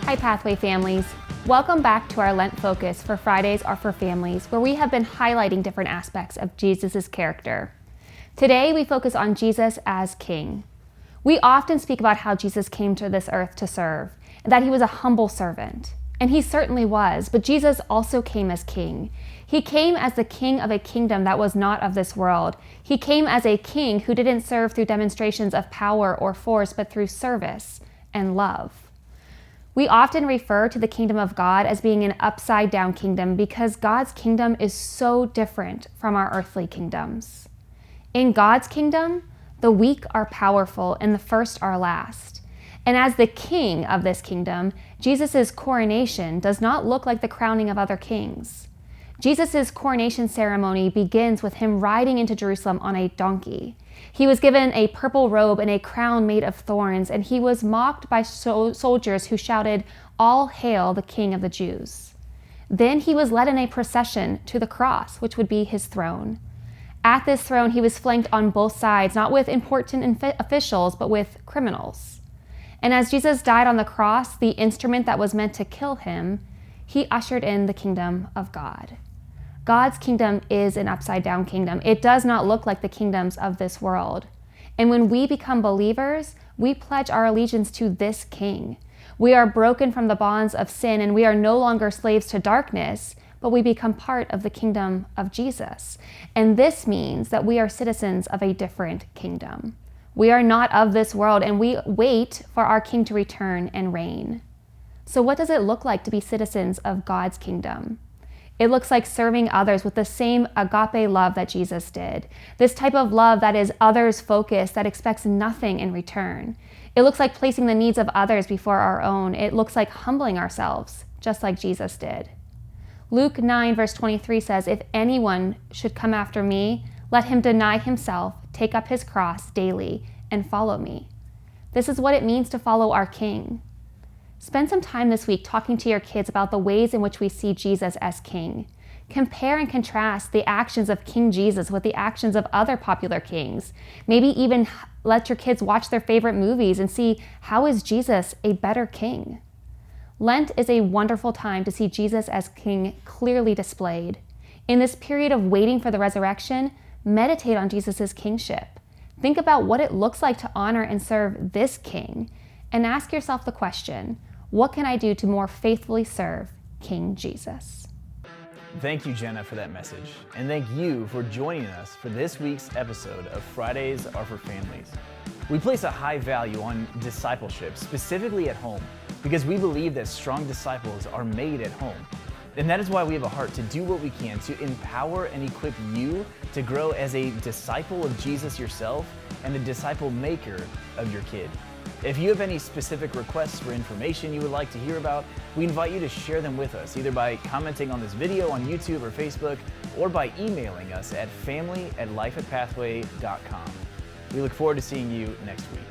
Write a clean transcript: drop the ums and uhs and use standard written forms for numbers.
Hi Pathway families. Welcome back to our Lent focus for Fridays Are for Families, where we have been highlighting different aspects of Jesus' character. Today we focus on Jesus as King. We often speak about how Jesus came to this earth to serve, and that he was a humble servant. And he certainly was, but Jesus also came as King. He came as the king of a kingdom that was not of this world. He came as a king who didn't serve through demonstrations of power or force, but through service and love. We often refer to the kingdom of God as being an upside-down kingdom because God's kingdom is so different from our earthly kingdoms. In God's kingdom, the weak are powerful and the first are last. And as the king of this kingdom, Jesus' coronation does not look like the crowning of other kings. Jesus' coronation ceremony begins with him riding into Jerusalem on a donkey. He was given a purple robe and a crown made of thorns, and he was mocked by soldiers who shouted, "All hail the King of the Jews." Then he was led in a procession to the cross, which would be his throne. At this throne, he was flanked on both sides, not with important officials, but with criminals. And as Jesus died on the cross, the instrument that was meant to kill him, he ushered in the kingdom of God. God's kingdom is an upside-down kingdom. It does not look like the kingdoms of this world. And when we become believers, we pledge our allegiance to this king. We are broken from the bonds of sin, and we are no longer slaves to darkness, but we become part of the kingdom of Jesus. And this means that we are citizens of a different kingdom. We are not of this world, and we wait for our king to return and reign. So what does it look like to be citizens of God's kingdom? It looks like serving others with the same agape love that Jesus did. This type of love that is others-focused, that expects nothing in return. It looks like placing the needs of others before our own. It looks like humbling ourselves, just like Jesus did. Luke 9, verse 23 says, "If anyone should come after me, let him deny himself, take up his cross daily, and follow me." This is what it means to follow our King. Spend some time this week talking to your kids about the ways in which we see Jesus as King. Compare and contrast the actions of King Jesus with the actions of other popular kings. Maybe even let your kids watch their favorite movies and see, how is Jesus a better king? Lent is a wonderful time to see Jesus as King clearly displayed. In this period of waiting for the resurrection, meditate on Jesus' kingship. Think about what it looks like to honor and serve this King, and ask yourself the question, what can I do to more faithfully serve King Jesus? Thank you, Jenna, for that message. And thank you for joining us for this week's episode of Fridays Are for Families. We place a high value on discipleship, specifically at home, because we believe that strong disciples are made at home. And that is why we have a heart to do what we can to empower and equip you to grow as a disciple of Jesus yourself and a disciple maker of your kid. If you have any specific requests for information you would like to hear about, we invite you to share them with us, either by commenting on this video on YouTube or Facebook, or by emailing us at family@lifeatpathway.com. We look forward to seeing you next week.